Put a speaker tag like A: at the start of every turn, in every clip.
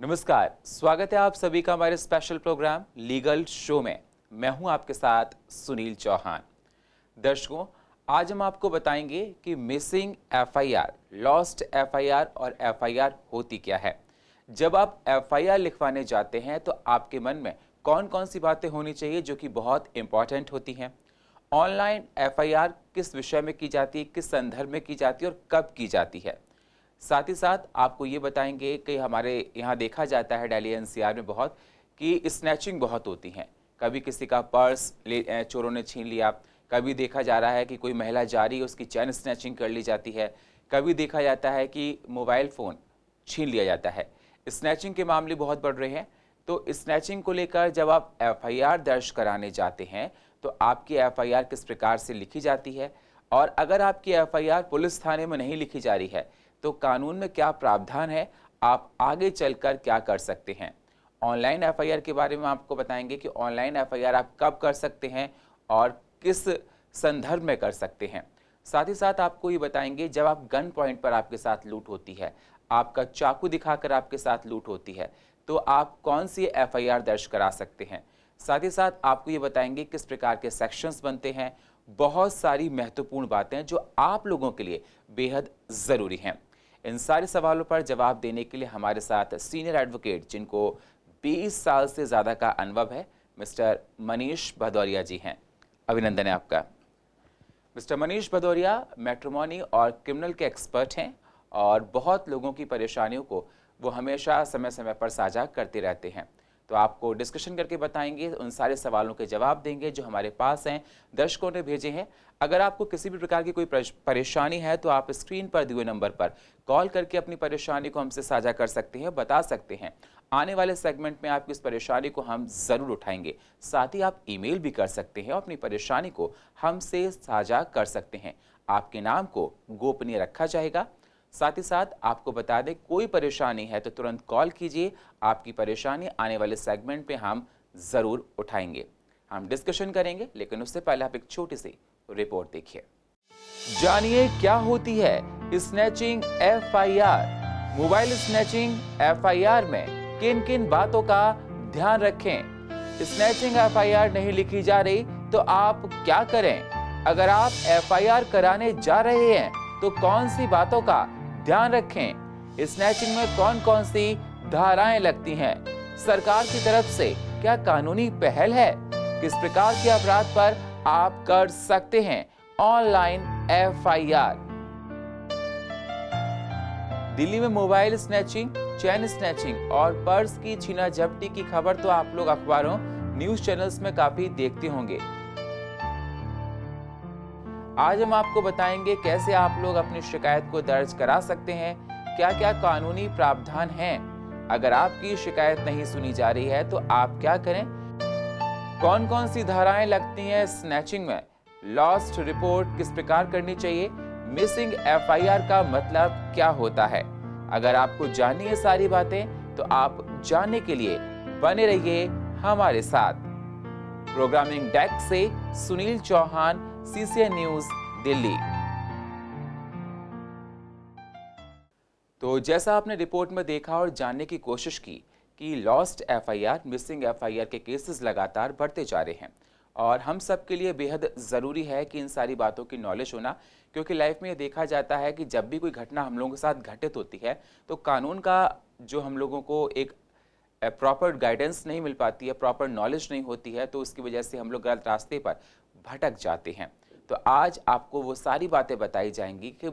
A: नमस्कार, स्वागत है आप सभी का हमारे स्पेशल प्रोग्राम लीगल शो में। मैं हूं आपके साथ सुनील चौहान। दर्शकों, आज हम आपको बताएंगे कि मिसिंग एफआईआर, लॉस्ट एफआईआर और एफआईआर होती क्या है। जब आप एफआईआर लिखवाने जाते हैं तो आपके मन में कौन कौन सी बातें होनी चाहिए जो कि बहुत इंपॉर्टेंट होती हैं। ऑनलाइन एफआईआर किस विषय में की जाती है, किस संदर्भ में की जाती है और कब की जाती है। साथ ही साथ आपको ये बताएंगे कि हमारे यहाँ देखा जाता है दिल्ली एनसीआर में बहुत कि स्नैचिंग बहुत होती हैं। कभी किसी का पर्स चोरों ने छीन लिया, कभी देखा जा रहा है कि कोई महिला जा रही है उसकी चैन स्नैचिंग कर ली जाती है, कभी देखा जाता है कि मोबाइल फ़ोन छीन लिया जाता है। स्नैचिंग के मामले बहुत बढ़ रहे हैं। तो स्नैचिंग को लेकर जब आप एफआईआर दर्ज कराने जाते हैं तो आपकी एफआईआर किस प्रकार से लिखी जाती है, और अगर आपकी एफआईआर पुलिस थाने में नहीं लिखी जा रही है तो कानून में क्या प्रावधान है, आप आगे चलकर क्या कर सकते हैं। ऑनलाइन एफआईआर के बारे में आपको बताएंगे कि ऑनलाइन एफआईआर आप कब कर सकते हैं और किस संदर्भ में कर सकते हैं। साथ ही साथ आपको ये बताएंगे जब आप गन पॉइंट पर आपके साथ लूट होती है, आपका चाकू दिखाकर आपके साथ लूट होती है, तो आप कौन सी एफआईआर दर्ज करा सकते हैं। साथ ही साथ आपको ये बताएंगे किस प्रकार के सेक्शंस बनते हैं। बहुत सारी महत्वपूर्ण बातें जो आप लोगों के लिए बेहद ज़रूरी हैं। इन सारे सवालों पर जवाब देने के लिए हमारे साथ सीनियर एडवोकेट जिनको 20 साल से ज़्यादा का अनुभव है, मिस्टर मनीष भदौरिया जी हैं। अभिनंदन है आपका। मिस्टर मनीष भदौरिया मैट्रिमोनी और क्रिमिनल के एक्सपर्ट हैं और बहुत लोगों की परेशानियों को वो हमेशा समय समय पर साझा करते रहते हैं। तो आपको डिस्कशन करके बताएंगे, उन सारे सवालों के जवाब देंगे जो हमारे पास हैं, दर्शकों ने भेजे हैं। अगर आपको किसी भी प्रकार की कोई परेशानी है तो आप स्क्रीन पर दिए हुए नंबर पर कॉल करके अपनी परेशानी को हमसे साझा कर सकते हैं, बता सकते हैं। आने वाले सेगमेंट में आपकी इस परेशानी को हम ज़रूर उठाएंगे। साथ ही आप ईमेल भी कर सकते हैं और अपनी परेशानी को हमसे साझा कर सकते हैं। आपके नाम को गोपनीय रखा जाएगा। साथ ही साथ आपको बता दें, कोई परेशानी है तो तुरंत कॉल कीजिए। आपकी परेशानी आने वाले सेगमेंट पे हम ज़रूर उठाएंगे, हम डिस्कशन करेंगे, लेकिन उससे पहले आप एक छोटी सी रिपोर्ट देखिए। जानिए क्या होती है snatching FIR. Mobile snatching FIR में किन किन बातों का ध्यान रखें। स्नैचिंग एफआईआर नहीं लिखी जा रही तो आप क्या करें। अगर आप एफआईआर कराने जा रहे हैं तो कौन सी बातों का ध्यान रखें। स्नैचिंग में कौन कौन सी धाराएं लगती हैं। सरकार की तरफ से क्या कानूनी पहल है। किस प्रकार के अपराध पर आप कर सकते हैं ऑनलाइन एफआईआर। दिल्ली में मोबाइल स्नैचिंग, चैन स्नैचिंग और पर्स की छीना झपटी की खबर तो आप लोग अखबारों, न्यूज चैनल्स में काफी देखते होंगे। आज हम आपको बताएंगे कैसे आप लोग अपनी शिकायत को दर्ज करा सकते हैं, क्या क्या कानूनी प्रावधान हैं। अगर आपकी शिकायत नहीं सुनी जा रही है तो आप क्या करें, कौन कौन सी धाराएं लगती हैं स्नैचिंग में, लॉस्ट रिपोर्ट किस प्रकार करनी चाहिए, मिसिंग एफआईआर का मतलब क्या होता है। अगर आपको जाननी है सारी बातें तो आप जानने के लिए बने रहिए हमारे साथ। प्रोग्रामिंग डेस्क से सुनील चौहान, सीसीएन न्यूज, दिल्ली। तो जैसा आपने रिपोर्ट में देखा और जानने की कोशिश की कि लॉस्ट एफआईआर, मिसिंग एफआईआर के केसेस लगातार बढ़ते जा रहे हैं और हम सब के लिए बेहद ज़रूरी है कि इन सारी बातों की नॉलेज होना, क्योंकि लाइफ में ये देखा जाता है कि जब भी कोई घटना हम लोगों के साथ घटित होती है तो कानून का जो हम लोगों को एक प्रॉपर गाइडेंस नहीं मिल पाती है, प्रॉपर नॉलेज नहीं होती है, तो उसकी वजह से हम लोग गलत रास्ते पर भटक जाते हैं। तो आज आपको वो सारी बातें बताई जाएंगी कि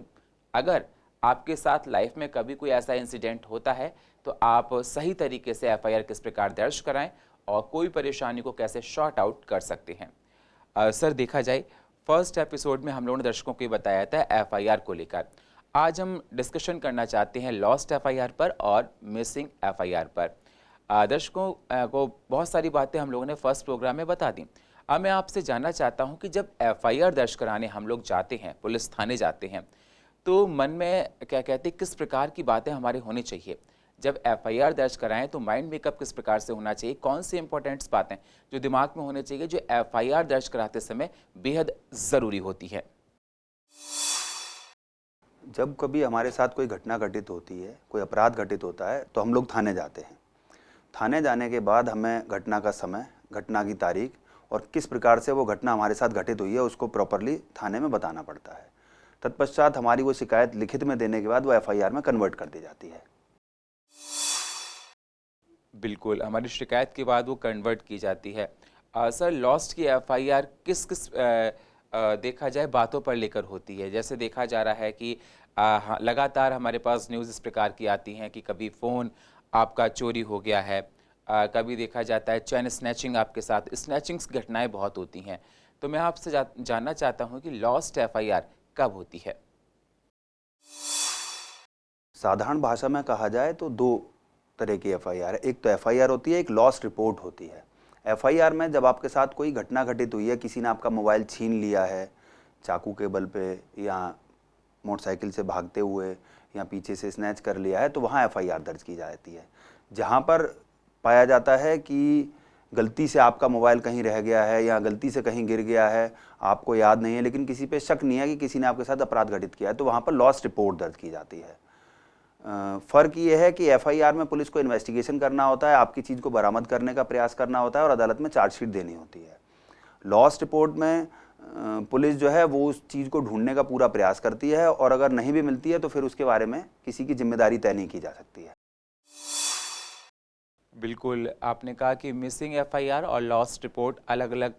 A: अगर आपके साथ लाइफ में कभी कोई ऐसा इंसिडेंट होता है तो आप सही तरीके से एफआईआर किस प्रकार दर्ज कराएं और कोई परेशानी को कैसे शॉर्ट आउट कर सकते हैं। सर, देखा जाए फर्स्ट एपिसोड में हम लोगों ने दर्शकों को बताया था एफआईआर को लेकर। आज हम डिस्कशन करना चाहते हैं लॉस्ट एफआईआर पर और मिसिंग एफआईआर पर। दर्शकों को बहुत सारी बातें हम लोगों ने फर्स्ट प्रोग्राम में बता दी। अब मैं आपसे जानना चाहता हूं कि जब एफआईआर दर्ज कराने हम लोग जाते हैं, पुलिस थाने जाते हैं, तो मन में क्या कहते हैं, किस प्रकार की बातें हमारे होनी चाहिए। जब एफआईआर दर्ज कराएं तो माइंड मेकअप किस प्रकार से होना चाहिए, कौन सी इंपॉर्टेंट्स बातें जो दिमाग में होने चाहिए जो एफआईआर दर्ज कराते समय बेहद ज़रूरी होती है।
B: जब कभी हमारे साथ कोई घटना घटित होती है, कोई अपराध घटित होता है, तो हम लोग थाने जाते हैं। थाने जाने के बाद हमें घटना का समय, घटना की तारीख और किस प्रकार से वो घटना हमारे साथ घटित हुई है उसको प्रॉपरली थाने में बताना पड़ता है। तत्पश्चात हमारी वो शिकायत लिखित में देने के बाद वो एफआईआर में कन्वर्ट कर दी जाती है।
A: बिल्कुल, हमारी शिकायत के बाद वो कन्वर्ट की जाती है। सर, लॉस्ट की एफआईआर किस किस देखा जाए बातों पर लेकर होती है? जैसे देखा जा रहा है कि हाँ, लगातार हमारे पास न्यूज़ इस प्रकार की आती हैं कि कभी फ़ोन आपका चोरी हो गया है, कभी देखा जाता है चेन स्नैचिंग आपके साथ, स्नैचिंग्स घटनाएं बहुत होती हैं। तो मैं आपसे जानना चाहता हूं कि लॉस्ट एफआईआर कब होती है?
B: साधारण भाषा में कहा जाए तो दो तरह की एफआईआर है। एक तो एफआईआर होती है, एक लॉस्ट रिपोर्ट होती है। एफआईआर में जब आपके साथ कोई घटना घटित हुई है, किसी ने आपका मोबाइल छीन लिया है चाकू के बल पे या मोटरसाइकिल से भागते हुए या पीछे से स्नैच कर लिया है, तो वहाँ एफआईआर दर्ज की जाती है। जहाँ पर पाया जाता है कि गलती से आपका मोबाइल कहीं रह गया है या गलती से कहीं गिर गया है, आपको याद नहीं है, लेकिन किसी पे शक नहीं है कि किसी ने आपके साथ अपराध घटित किया है, तो वहाँ पर लॉस्ट रिपोर्ट दर्ज की जाती है। फ़र्क ये है कि एफआईआर में पुलिस को इन्वेस्टिगेशन करना होता है, आपकी चीज़ को बरामद करने का प्रयास करना होता है और अदालत में चार्जशीट देनी होती है। लॉस्ट रिपोर्ट में पुलिस जो है वो उस चीज़ को ढूंढने का पूरा प्रयास करती है और अगर नहीं भी मिलती है तो फिर उसके बारे में किसी की जिम्मेदारी तय नहीं की जा सकती है।
A: बिल्कुल, आपने कहा कि मिसिंग एफआईआर और लॉस्ट रिपोर्ट अलग-अलग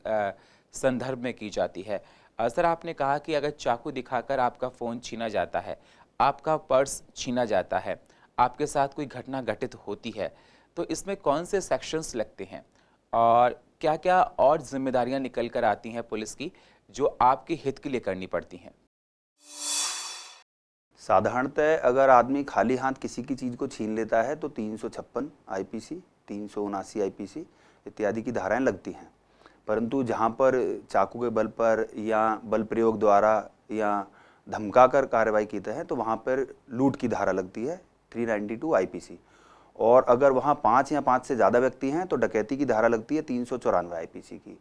A: संदर्भ में की जाती है। सर, आपने कहा कि अगर चाकू दिखाकर आपका फ़ोन छीना जाता है, आपका पर्स छीना जाता है, आपके साथ कोई घटना घटित होती है, तो इसमें कौन से सेक्शंस लगते हैं और क्या-क्या और जिम्मेदारियां निकल कर आती हैं पुलिस की, जो आपके हित के लिए करनी पड़ती हैं?
B: साधारणतः अगर आदमी खाली हाथ किसी की चीज़ को छीन लेता है तो 356 आईपीसी, 379 आईपीसी इत्यादि की धाराएं लगती हैं। परंतु जहां पर चाकू के बल पर या बल प्रयोग द्वारा या धमकाकर कार्रवाई की है तो वहां पर लूट की धारा लगती है 392 आईपीसी। और अगर वहां 5 या 5 से ज़्यादा व्यक्ति हैं तो डकैती की धारा लगती है 394 आईपीसी की।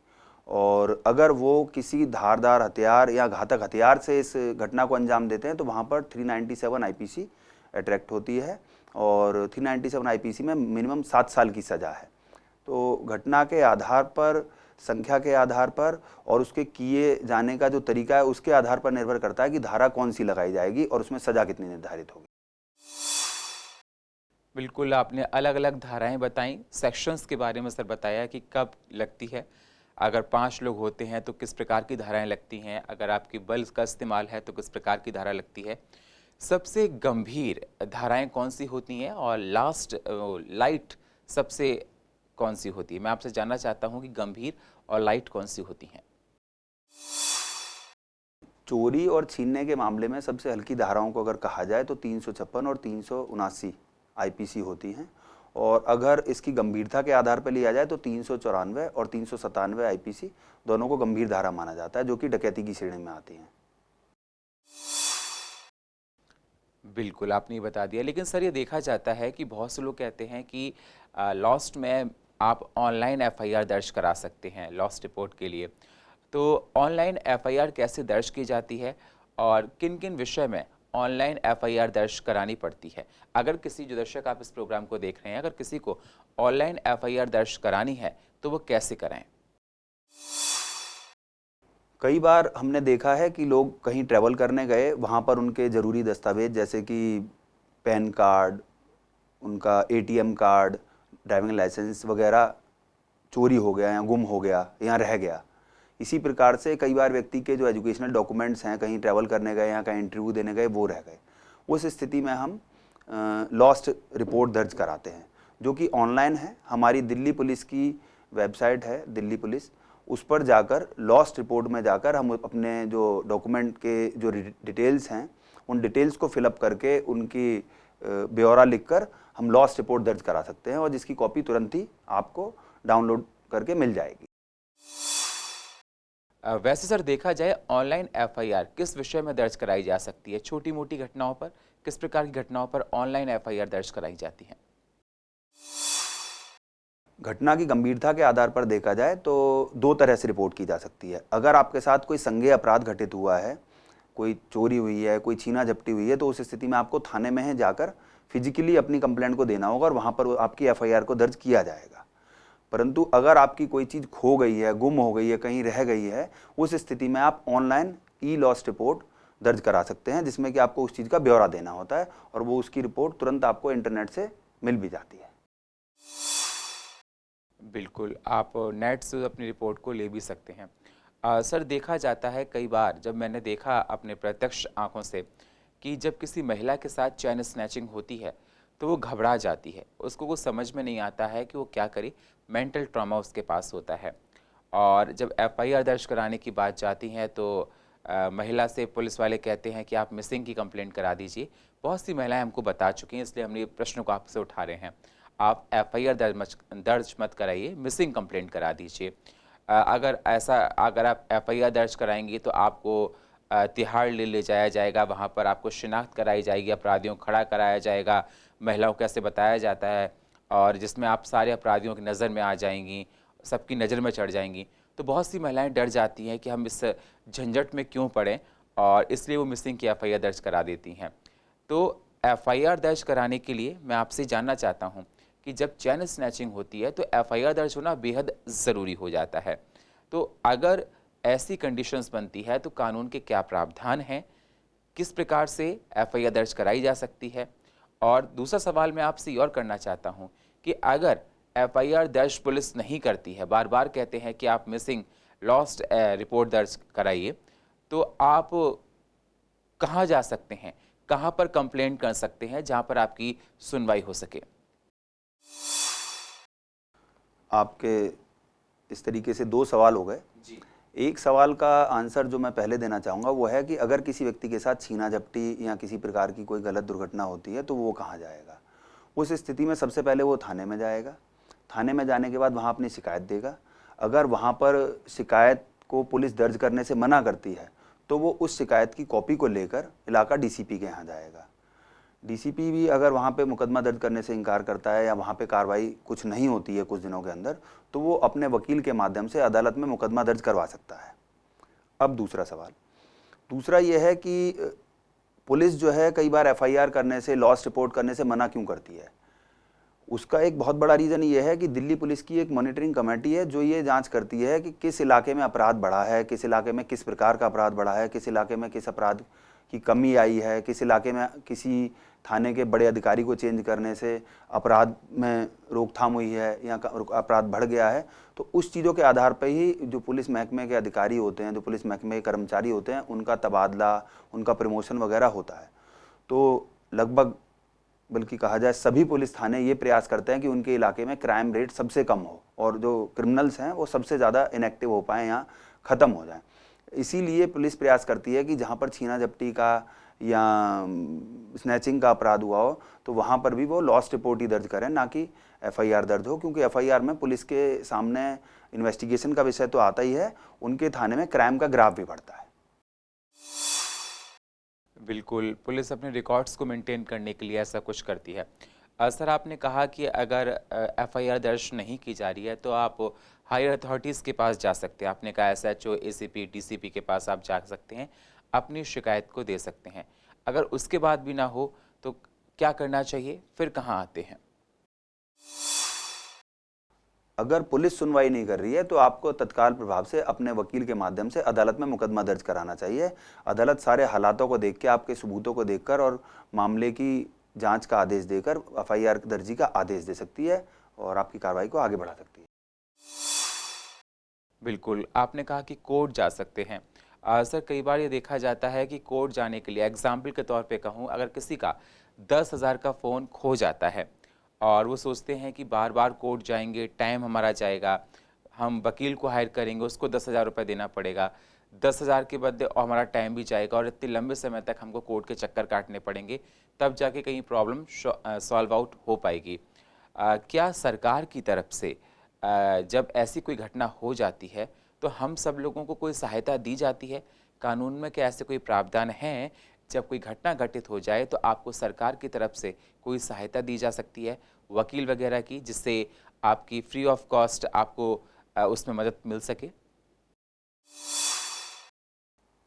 B: और अगर वो किसी धारदार हथियार या घातक हथियार से इस घटना को अंजाम देते हैं तो वहाँ पर 397 आईपीसी अट्रैक्ट होती है और 397 आईपीसी में मिनिमम 7 साल की सज़ा है। तो घटना के आधार पर, संख्या के आधार पर और उसके किए जाने का जो तरीका है उसके आधार पर निर्भर करता है कि धारा कौन सी लगाई जाएगी और उसमें सज़ा कितनी निर्धारित होगी।
A: बिल्कुल, आपने अलग-अलग धाराएं बताई, सेक्शंस के बारे में सर बताया कि कब लगती है, अगर 5 लोग होते हैं तो किस प्रकार की धाराएं लगती हैं, अगर आपकी बल का इस्तेमाल है तो किस प्रकार की धारा लगती है। सबसे गंभीर धाराएं कौन सी होती हैं और लास्ट लाइट सबसे कौन सी होती है? मैं आपसे जानना चाहता हूं कि गंभीर और लाइट कौन सी होती हैं?
B: चोरी और छीनने के मामले में सबसे हल्की धाराओं को अगर कहा जाए तो 356 और 379 आईपीसी होती हैं और अगर इसकी गंभीरता के आधार पर लिया जाए तो 394 और 397 आईपीसी दोनों को गंभीर धारा माना जाता है, जो कि डकैती की श्रेणी में आती हैं।
A: बिल्कुल, आपने ये बता दिया, लेकिन सर ये देखा जाता है कि बहुत से लोग कहते हैं कि लॉस्ट में आप ऑनलाइन एफआईआर दर्ज करा सकते हैं लॉस्ट रिपोर्ट के लिए। तो ऑनलाइन एफआईआर कैसे दर्ज की जाती है और किन-किन विषय में ऑनलाइन एफआईआर दर्ज करानी पड़ती है? अगर किसी जो दर्शक आप इस प्रोग्राम को देख रहे हैं, अगर किसी को ऑनलाइन एफआईआर दर्ज करानी है, तो वो कैसे कराएं?
B: कई बार हमने देखा है कि लोग कहीं ट्रैवल करने गए, वहाँ पर उनके ज़रूरी दस्तावेज जैसे कि पैन कार्ड, उनका एटीएम कार्ड, ड्राइविंग लाइसेंस वगैरह चोरी हो गया या गुम हो गया या रह गया। इसी प्रकार से कई बार व्यक्ति के जो एजुकेशनल डॉक्यूमेंट्स हैं, कहीं ट्रैवल करने गए या कहीं इंटरव्यू देने गए, वो रह गए। उस स्थिति में हम लॉस्ट रिपोर्ट दर्ज कराते हैं, जो कि ऑनलाइन है। हमारी दिल्ली पुलिस की वेबसाइट है दिल्ली पुलिस, उस पर जाकर लॉस्ट रिपोर्ट में जाकर हम अपने जो डॉक्यूमेंट के जो डिटेल्स हैं उन डिटेल्स को फिलअप करके उनकी ब्यौरा लिखकर हम लॉस्ट रिपोर्ट दर्ज करा सकते हैं और जिसकी कॉपी तुरंत ही आपको डाउनलोड करके मिल जाएगी।
A: वैसे सर देखा जाए ऑनलाइन एफआईआर किस विषय में दर्ज कराई जा सकती है? छोटी-मोटी घटनाओं पर, किस प्रकार की घटनाओं पर ऑनलाइन एफआईआर दर्ज कराई जाती है?
B: घटना की गंभीरता के आधार पर देखा जाए तो दो तरह से रिपोर्ट की जा सकती है। अगर आपके साथ कोई संज्ञेय अपराध घटित हुआ है, कोई चोरी हुई है, कोई छीना झपटी हुई है, तो उस स्थिति में आपको थाने में है जाकर फिजिकली अपनी कंप्लेंट को देना होगा और वहाँ पर आपकी एफआईआर को दर्ज किया जाएगा। परंतु अगर आपकी कोई चीज़ खो गई है, गुम हो गई है, कहीं रह गई है, उस स्थिति में आप ऑनलाइन ई लॉस्ट रिपोर्ट दर्ज करा सकते हैं, जिसमें कि आपको उस चीज़ का ब्यौरा देना होता है और वो उसकी रिपोर्ट तुरंत आपको इंटरनेट से मिल भी जाती है।
A: बिल्कुल, आप नेट से अपनी रिपोर्ट को ले भी सकते हैं। सर, देखा जाता है कई बार, जब मैंने देखा अपने प्रत्यक्ष आंखों से, कि जब किसी महिला के साथ चैन स्नैचिंग होती है तो वो घबरा जाती है, उसको कुछ समझ में नहीं आता है कि वो क्या करे, मेंटल ट्रॉमा उसके पास होता है। और जब एफआईआर दर्ज कराने की बात जाती है तो महिला से पुलिस वाले कहते हैं कि आप मिसिंग की कंप्लेंट करा दीजिए। बहुत सी महिलाएं हमको बता चुकी हैं, इसलिए हम ये प्रश्न को आपसे उठा रहे हैं। आप एफआईआर दर्ज मत कराइए, मिसिंग कंप्लेंट करा दीजिए। अगर आप एफआईआर दर्ज कराएंगे तो आपको तिहाड़ ले जाया जाएगा, वहाँ पर आपको शिनाख्त कराई जाएगी, अपराधियों को खड़ा कराया जाएगा, महिलाओं को ऐसे बताया जाता है, और जिसमें आप सारे अपराधियों की नज़र में आ जाएंगी, सबकी नज़र में चढ़ जाएंगी। तो बहुत सी महिलाएं डर जाती हैं कि हम इस झंझट में क्यों पड़ें, और इसलिए वो मिसिंग की एफआईआर दर्ज करा देती हैं। तो एफआईआर दर्ज कराने के लिए मैं आपसे जानना चाहता हूं कि जब चैन स्नैचिंग होती है तो एफआईआर दर्ज होना बेहद ज़रूरी हो जाता है। तो अगर ऐसी कंडीशंस बनती है तो कानून के क्या प्रावधान हैं, किस प्रकार से एफआईआर दर्ज कराई जा सकती है? और दूसरा सवाल मैं आपसे ये और करना चाहता हूं कि अगर एफआईआर दर्ज पुलिस नहीं करती है, बार बार कहते हैं कि आप मिसिंग लॉस्ट रिपोर्ट दर्ज कराइए, तो आप कहाँ जा सकते हैं, कहाँ पर कंप्लेंट कर सकते हैं जहाँ पर आपकी सुनवाई हो सके?
B: आपके इस तरीके से दो सवाल हो गए
A: जी।
B: एक सवाल का आंसर जो मैं पहले देना चाहूँगा वो है कि अगर किसी व्यक्ति के साथ छीना झपटी या किसी प्रकार की कोई गलत दुर्घटना होती है तो वो कहाँ जाएगा। उस स्थिति में सबसे पहले वो थाने में जाएगा। थाने में जाने के बाद वहाँ अपनी शिकायत देगा। अगर वहाँ पर शिकायत को पुलिस दर्ज करने से मना करती है तो वो उस शिकायत की कॉपी को लेकर इलाका डीसीपी के यहाँ जाएगा। डीसीपी भी अगर वहाँ पे मुकदमा दर्ज करने से इनकार करता है या वहाँ पे कार्रवाई कुछ नहीं होती है कुछ दिनों के अंदर, तो वो अपने वकील के माध्यम से अदालत में मुकदमा दर्ज करवा सकता है। अब दूसरा सवाल, दूसरा ये है कि पुलिस जो है कई बार एफआईआर करने से, लॉस रिपोर्ट करने से मना क्यों करती है। उसका एक बहुत बड़ा रीज़न ये है कि दिल्ली पुलिस की एक मॉनिटरिंग कमेटी है जो ये जांच करती है कि किस इलाके में अपराध बढ़ा है, किस इलाके में किस प्रकार का अपराध बढ़ा है, किस इलाके में किस अपराध की कमी आई है, किस इलाके में किसी थाने के बड़े अधिकारी को चेंज करने से अपराध में रोकथाम हुई है या अपराध बढ़ गया है। तो उस चीज़ों के आधार पर ही जो पुलिस महकमे के अधिकारी होते हैं, जो पुलिस महकमे के कर्मचारी होते हैं, उनका तबादला, उनका प्रमोशन वगैरह होता है। तो लगभग, बल्कि कहा जाए सभी पुलिस थाने ये प्रयास करते हैं कि उनके इलाके में क्राइम रेट सबसे कम हो और जो क्रिमिनल्स हैं वो सबसे ज़्यादा इनएक्टिव हो पाएँ या ख़त्म हो जाएं। इसीलिए पुलिस प्रयास करती है कि जहाँ पर छीना झपटी का या स्नैचिंग का अपराध हुआ हो तो वहाँ पर भी वो लॉस्ट रिपोर्ट ही दर्ज करें, ना कि एफआईआर दर्ज हो, क्योंकि एफआईआर में पुलिस के सामने इन्वेस्टिगेशन का विषय तो आता ही है, उनके थाने में क्राइम का ग्राफ भी बढ़ता है।
A: बिल्कुल, पुलिस अपने रिकॉर्ड्स को मेंटेन करने के लिए ऐसा कुछ करती है। सर, आपने कहा कि अगर एफआईआर दर्ज नहीं की जा रही है तो आप हायर अथॉरिटीज़ के पास जा सकते हैं। आपने कहा एसएचओ, एसीपी, डीसीपी के पास आप जा सकते हैं, अपनी शिकायत को दे सकते हैं। अगर उसके बाद भी ना हो तो क्या करना चाहिए, फिर कहाँ आते हैं?
B: अगर पुलिस सुनवाई नहीं कर रही है तो आपको तत्काल प्रभाव से अपने वकील के माध्यम से अदालत में मुकदमा दर्ज कराना चाहिए। अदालत सारे हालातों को देख के, आपके सबूतों को देखकर और मामले की जांच का आदेश देकर एफआईआर दर्जी का आदेश दे सकती है और आपकी कार्रवाई को आगे बढ़ा सकती है।
A: बिल्कुल, आपने कहा कि कोर्ट जा सकते हैं। सर, कई बार ये देखा जाता है कि कोर्ट जाने के लिए, एग्जाम्पल के तौर पे कहूँ, अगर किसी का 10,000 का फ़ोन खो जाता है और वो सोचते हैं कि बार बार कोर्ट जाएंगे, टाइम हमारा जाएगा, हम वकील को हायर करेंगे, उसको 10,000 रुपये देना पड़ेगा, 10,000 के बदले और हमारा टाइम भी जाएगा और इतने लंबे समय तक हमको कोर्ट के चक्कर काटने पड़ेंगे, तब जाके कहीं प्रॉब्लम सॉल्व आउट हो पाएगी। क्या सरकार की तरफ से जब ऐसी कोई घटना हो जाती है तो हम सब लोगों को कोई सहायता दी जाती है? कानून में क्या ऐसे कोई प्रावधान हैं, जब कोई घटना घटित हो जाए तो आपको सरकार की तरफ से कोई सहायता दी जा सकती है, वकील वगैरह की, जिससे आपकी फ्री ऑफ कॉस्ट आपको उसमें मदद मिल सके?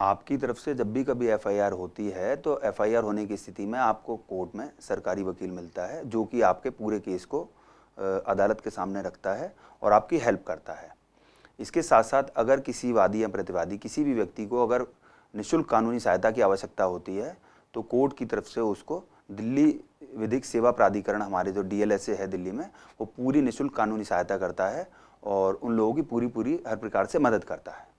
B: आपकी तरफ से जब भी कभी एफआईआर होती है तो एफआईआर होने की स्थिति में आपको कोर्ट में सरकारी वकील मिलता है जो कि आपके पूरे केस को अदालत के सामने रखता है और आपकी हेल्प करता है। इसके साथ साथ अगर किसी वादी या प्रतिवादी किसी भी व्यक्ति को अगर निःशुल्क कानूनी सहायता की आवश्यकता होती है तो कोर्ट की तरफ से उसको दिल्ली विधिक सेवा प्राधिकरण, हमारे जो डीएलएसए है दिल्ली में, वो पूरी निःशुल्क कानूनी सहायता करता है और उन लोगों की पूरी हर प्रकार से मदद करता है।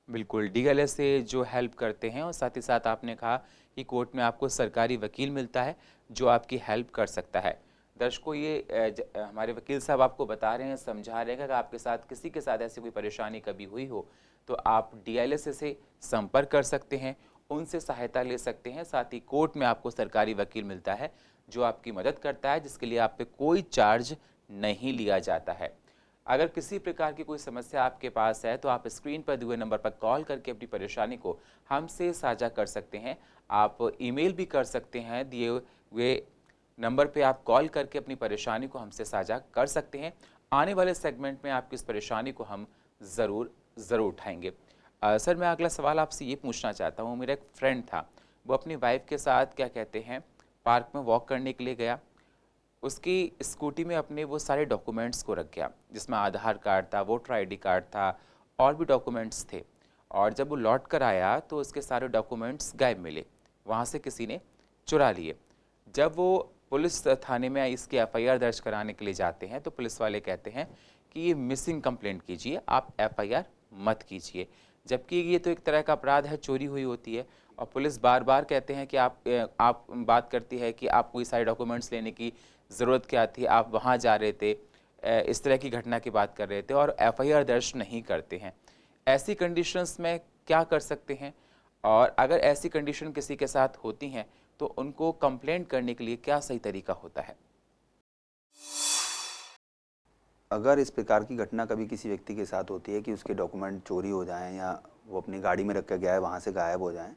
A: बिल्कुल, डीएलएस से जो हेल्प करते हैं और साथ ही साथ आपने कहा कि कोर्ट में आपको सरकारी वकील मिलता है जो आपकी हेल्प कर सकता है। दर्शकों, ये हमारे वकील साहब आपको बता रहे हैं, समझा रहे हैं कि अगर आपके साथ किसी के साथ ऐसी कोई परेशानी कभी हुई हो तो आप डीएलएस से संपर्क कर सकते हैं, उनसे सहायता ले सकते हैं। साथ ही कोर्ट में आपको सरकारी वकील मिलता है जो आपकी मदद करता है, जिसके लिए आप पे कोई चार्ज नहीं लिया जाता है। अगर किसी प्रकार की कोई समस्या आपके पास है तो आप स्क्रीन पर दिए हुए नंबर पर कॉल करके अपनी परेशानी को हमसे साझा कर सकते हैं। आप ईमेल भी कर सकते हैं, दिए हुए नंबर पे आप कॉल करके अपनी परेशानी को हमसे साझा कर सकते हैं। आने वाले सेगमेंट में आपकी इस परेशानी को हम ज़रूर उठाएंगे। सर, मैं अगला सवाल आपसे ये पूछना चाहता हूँ। मेरा एक फ्रेंड था, वो अपनी वाइफ के साथ क्या कहते हैं पार्क में वॉक करने के लिए गया। उसकी स्कूटी में अपने वो सारे डॉक्यूमेंट्स को रख गया, जिसमें आधार कार्ड था, वोटर आईडी कार्ड था और भी डॉक्यूमेंट्स थे। और जब वो लौट कर आया तो उसके सारे डॉक्यूमेंट्स गायब मिले, वहाँ से किसी ने चुरा लिए। जब वो पुलिस थाने में इसकी एफआईआर दर्ज कराने के लिए जाते हैं तो पुलिस वाले कहते हैं कि ये मिसिंग कंप्लेंट कीजिए, आप एफआईआर मत कीजिए। जबकि ये तो एक तरह का अपराध है, चोरी हुई होती है। और पुलिस बार बार कहते हैं कि आप बात करती है कि आपको ये सारे डॉक्यूमेंट्स लेने की ज़रूरत क्या थी, आप वहाँ जा रहे थे, इस तरह की घटना की बात कर रहे थे, और एफआईआर दर्ज नहीं करते हैं। ऐसी कंडीशंस में क्या कर सकते हैं, और अगर ऐसी कंडीशन किसी के साथ होती हैं तो उनको कंप्लेंट करने के लिए क्या सही तरीका होता है?
B: अगर इस प्रकार की घटना कभी किसी व्यक्ति के साथ होती है कि उसके डॉक्यूमेंट चोरी हो जाएं या वो अपनी गाड़ी में रख कर गया है वहाँ से गायब हो जाएं,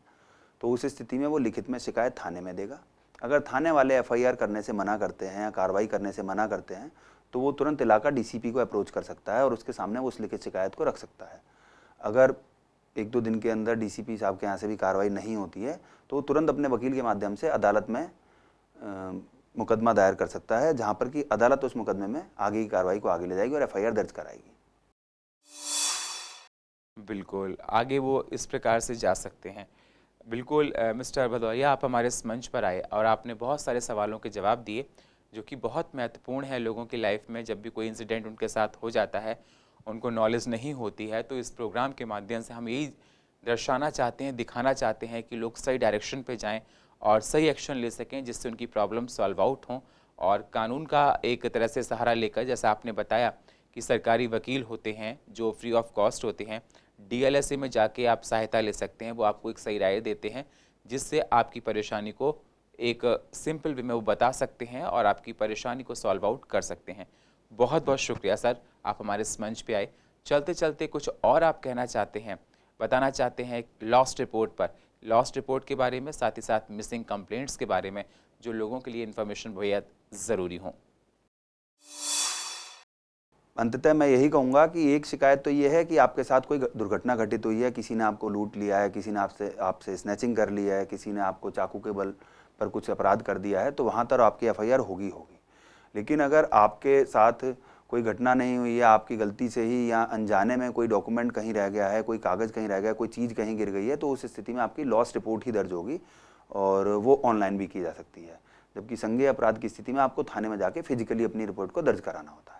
B: तो उस स्थिति में वो लिखित में शिकायत थाने में देगा। अगर थाने वाले एफआईआर करने से मना करते हैं या कार्रवाई करने से मना करते हैं तो वो तुरंत इलाका डीसीपी को अप्रोच कर सकता है और उसके सामने वो उस लिखित शिकायत को रख सकता है। अगर 1-2 दिन के अंदर डीसीपी साहब के यहाँ से भी कार्रवाई नहीं होती है तो वो तुरंत अपने वकील के माध्यम से अदालत में मुकदमा दायर कर सकता है, जहाँ पर कि अदालत उस मुकदमे में आगे की कार्रवाई को आगे ले जाएगी और एफआईआर दर्ज कराएगी।
A: बिल्कुल, आगे वो इस प्रकार से जा सकते हैं। बिल्कुल मिस्टर भदौरिया, आप हमारे इस मंच पर आए और आपने बहुत सारे सवालों के जवाब दिए जो कि बहुत महत्वपूर्ण है लोगों की लाइफ में। जब भी कोई इंसिडेंट उनके साथ हो जाता है, उनको नॉलेज नहीं होती है, तो इस प्रोग्राम के माध्यम से हम यही दर्शाना चाहते हैं, दिखाना चाहते हैं कि लोग सही डायरेक्शन पे जाएं और सही एक्शन ले सकें, जिससे उनकी प्रॉब्लम सॉल्व आउट हों। और कानून का एक तरह से सहारा लेकर, जैसा आपने बताया कि सरकारी वकील होते हैं जो फ्री ऑफ कॉस्ट होते हैं, डीएलएसए में जाके आप सहायता ले सकते हैं। वो आपको एक सही राय देते हैं जिससे आपकी परेशानी को एक सिंपल वे में वो बता सकते हैं और आपकी परेशानी को सॉल्व आउट कर सकते हैं। बहुत बहुत शुक्रिया सर, आप हमारे इस मंच पे आए। चलते चलते कुछ और आप कहना चाहते हैं, बताना चाहते हैं लॉस्ट रिपोर्ट पर, लॉस्ट रिपोर्ट के बारे में, साथ ही साथ मिसिंग कंप्लेंट्स के बारे में, जो लोगों के लिए इन्फॉर्मेशन बेहद ज़रूरी हो?
B: अंततः मैं यही कहूँगा कि एक शिकायत तो ये है कि आपके साथ कोई दुर्घटना घटित हुई है, किसी ने आपको लूट लिया है, किसी ने आपसे स्नैचिंग कर लिया है, किसी ने आपको चाकू के बल पर कुछ अपराध कर दिया है, तो वहाँ पर आपकी एफआईआर होगी। लेकिन अगर आपके साथ कोई घटना नहीं हुई है, आपकी गलती से ही या अनजाने में कोई डॉक्यूमेंट कहीं रह गया है, कोई कागज़ कहीं रह गया है, कोई चीज़ कहीं गिर गई है, तो उस स्थिति में आपकी लॉस्ट रिपोर्ट ही दर्ज होगी और वो ऑनलाइन भी की जा सकती है। जबकि संज्ञेय अपराध की स्थिति में आपको थाने में जाके फिजिकली अपनी रिपोर्ट को दर्ज कराना होता है।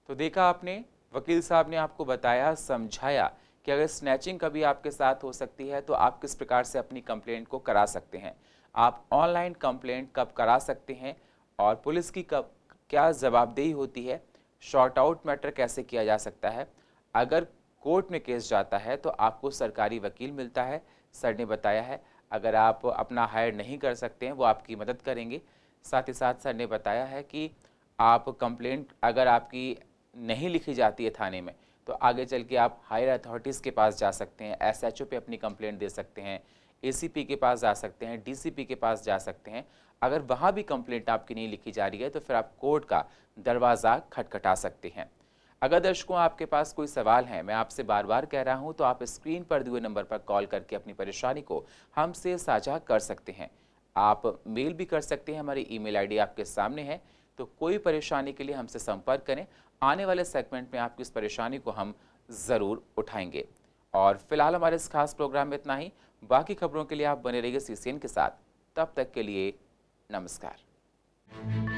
A: तो देखा आपने, वकील साहब ने आपको बताया, समझाया कि अगर स्नैचिंग कभी आपके साथ हो सकती है तो आप किस प्रकार से अपनी कंप्लेंट को करा सकते हैं, आप ऑनलाइन कंप्लेंट कब करा सकते हैं और पुलिस की कब क्या जवाबदेही होती है, शॉर्ट आउट मैटर कैसे किया जा सकता है, अगर कोर्ट में केस जाता है तो आपको सरकारी वकील मिलता है, सर ने बताया है। अगर आप अपना हायर नहीं कर सकते हैं, वो आपकी मदद करेंगे। साथ ही साथ सर ने बताया है कि आप कंप्लेंट अगर आपकी नहीं लिखी जाती है थाने में तो आगे चल के आप हायर अथॉरिटीज़ के पास जा सकते हैं, एसएचओ पे अपनी कंप्लेंट दे सकते हैं, एसीपी के पास जा सकते हैं, डीसीपी के पास जा सकते हैं। अगर वहाँ भी कंप्लेंट आपकी नहीं लिखी जा रही है तो फिर आप कोर्ट का दरवाज़ा खटखटा सकते हैं। अगर दर्शकों आपके पास कोई सवाल है, मैं आपसे बार बार कह रहा हूं, तो आप स्क्रीन पर दिए हुए नंबर पर कॉल करके अपनी परेशानी को हमसे साझा कर सकते हैं। आप मेल भी कर सकते हैं, हमारी ईमेल आईडी आपके सामने है। तो कोई परेशानी के लिए हमसे संपर्क करें। आने वाले सेगमेंट में आपकी इस परेशानी को हम ज़रूर उठाएंगे। और फिलहाल हमारे इस खास प्रोग्राम में इतना ही। बाकी खबरों के लिए आप बने रहिए CCN के साथ। तब तक के लिए नमस्कार।